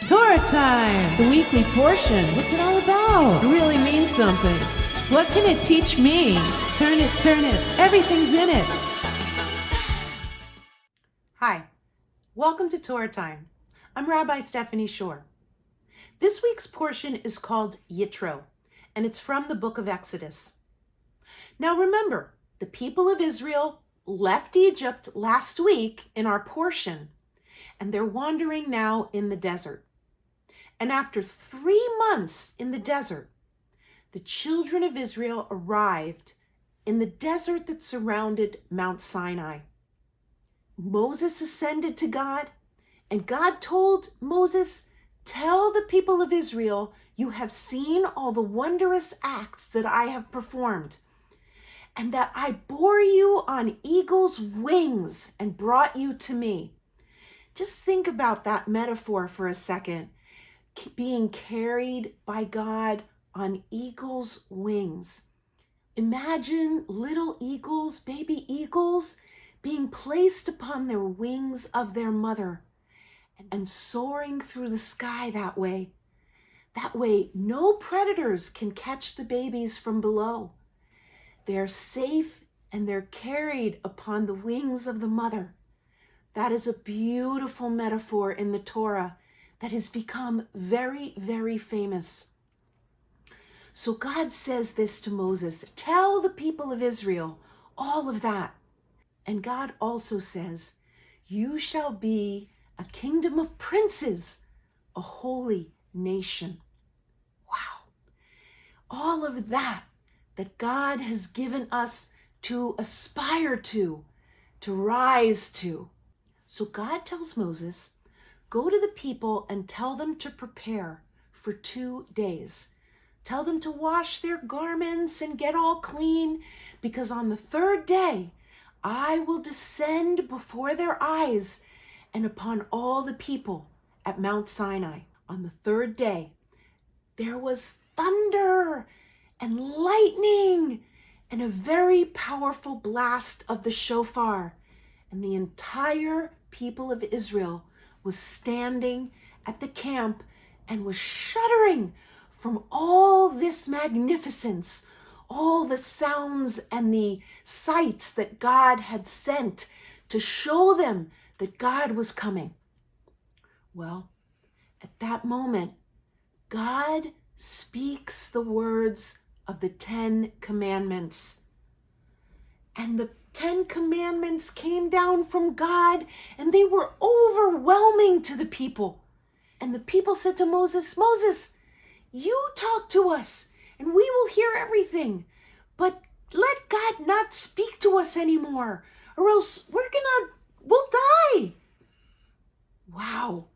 Torah time! The weekly portion. What's it all about? It really means something. What can it teach me? Turn it. Everything's in it. Hi, welcome to Torah time. I'm Rabbi Stephanie Shore. This week's portion is called Yitro, and it's from the book of Exodus. Now remember, the people of Israel left Egypt last week in our portion, and they're wandering now in the desert. And after 3 months in the desert, the children of Israel arrived in the desert that surrounded Mount Sinai. Moses ascended to God, and God told Moses, "Tell the people of Israel, you have seen all the wondrous acts that I have performed, and that I bore you on eagle's wings and brought you to me." Just think about that metaphor for a second. Being carried by God on eagle's wings. Imagine little eagles, baby eagles, being placed upon their wings of their mother and soaring through the sky that way. That way, no predators can catch the babies from below. They're safe and they're carried upon the wings of the mother. That is a beautiful metaphor in the Torah that has become very, very famous. So God says this to Moses, "Tell the people of Israel all of that." And God also says, "You shall be a kingdom of princes, a holy nation." Wow. All of that God has given us to aspire to rise to. So God tells Moses, "Go to the people and tell them to prepare for 2 days. Tell them to wash their garments and get all clean, because on the 3rd day, I will descend before their eyes and upon all the people at Mount Sinai." On the 3rd day, there was thunder and lightning and a very powerful blast of the shofar, and the entire people of Israel was standing at the camp and was shuddering from all this magnificence, all the sounds and the sights that God had sent to show them that God was coming. Well, at that moment, God speaks the words of the 10 Commandments. And the 10 Commandments came down from God, and they were overwhelming to the people. And the people said to Moses, "Moses, you talk to us, and we will hear everything. But let God not speak to us anymore, or else we'll die." Wow.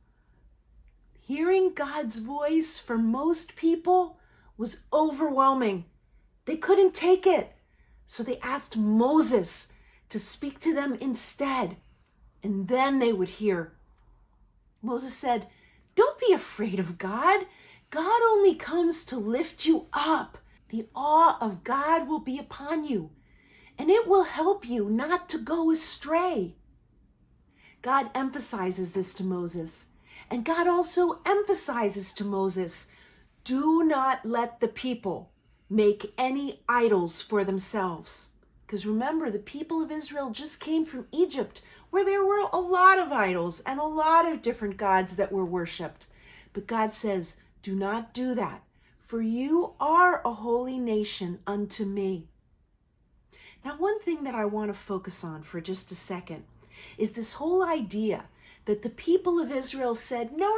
Hearing God's voice for most people was overwhelming. They couldn't take it. So they asked Moses to speak to them instead, and then they would hear. Moses said, "Don't be afraid of God. God only comes to lift you up. The awe of God will be upon you, and it will help you not to go astray." God emphasizes this to Moses, and God also emphasizes to Moses, "Do not let the people make any idols for themselves." Because remember, the people of Israel just came from Egypt, where there were a lot of idols and a lot of different gods that were worshipped. But God says, "Do not do that, for you are a holy nation unto me." Now, one thing that I want to focus on for just a second is this whole idea that the people of Israel said, no,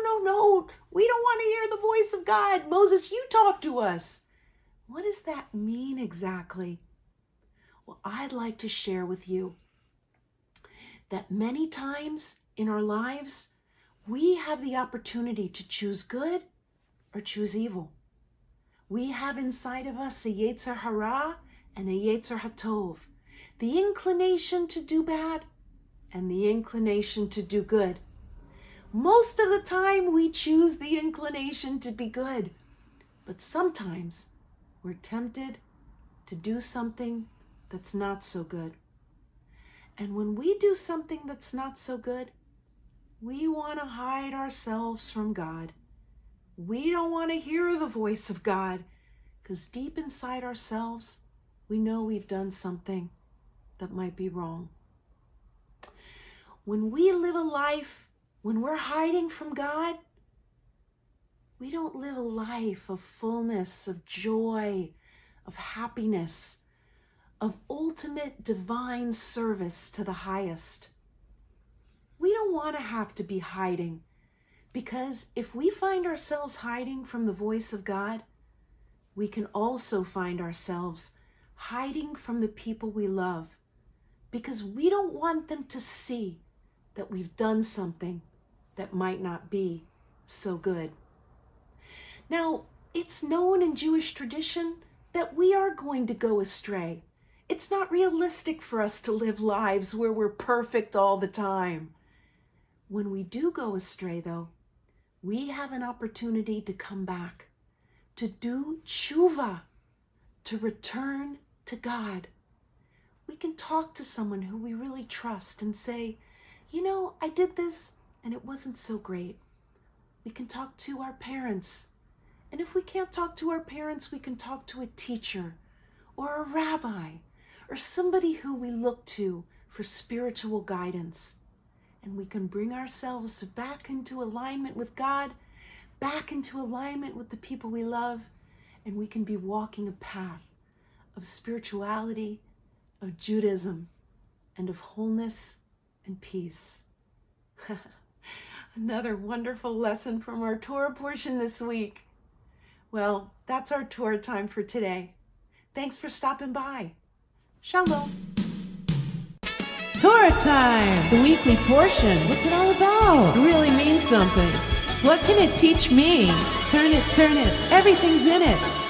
we don't want to hear the voice of God. Moses, you talk to us. What does that mean exactly? Well, I'd like to share with you that many times in our lives, we have the opportunity to choose good or choose evil. We have inside of us a Yetzer Hara and a Yetzer HaTov, the inclination to do bad and the inclination to do good. Most of the time, we choose the inclination to be good, but sometimes we're tempted to do something that's not so good. And when we do something that's not so good, we want to hide ourselves from God. we don't want to hear the voice of God because deep inside ourselves, we know we've done something that might be wrong. When we live a life, when we're hiding from God, we don't live a life of fullness, of joy, of happiness, of ultimate divine service to the highest. We don't want to have to be hiding, because if we find ourselves hiding from the voice of God, we can also find ourselves hiding from the people we love, because we don't want them to see that we've done something that might not be so good. Now, it's known in Jewish tradition that we are going to go astray. It's not realistic for us to live lives where we're perfect all the time. When we do go astray, though, we have an opportunity to come back, to do tshuva, to return to God. We can talk to someone who we really trust and say, I did this and it wasn't so great. We can talk to our parents. And if we can't talk to our parents, we can talk to a teacher or a rabbi or somebody who we look to for spiritual guidance. And we can bring ourselves back into alignment with God, back into alignment with the people we love, and we can be walking a path of spirituality, of Judaism, and of wholeness and peace. Another wonderful lesson from our Torah portion this week. Well, that's our Torah time for today. Thanks for stopping by. Shalom. Torah time, the weekly portion. What's it all about? It really means something. What can it teach me? Turn it. Everything's in it.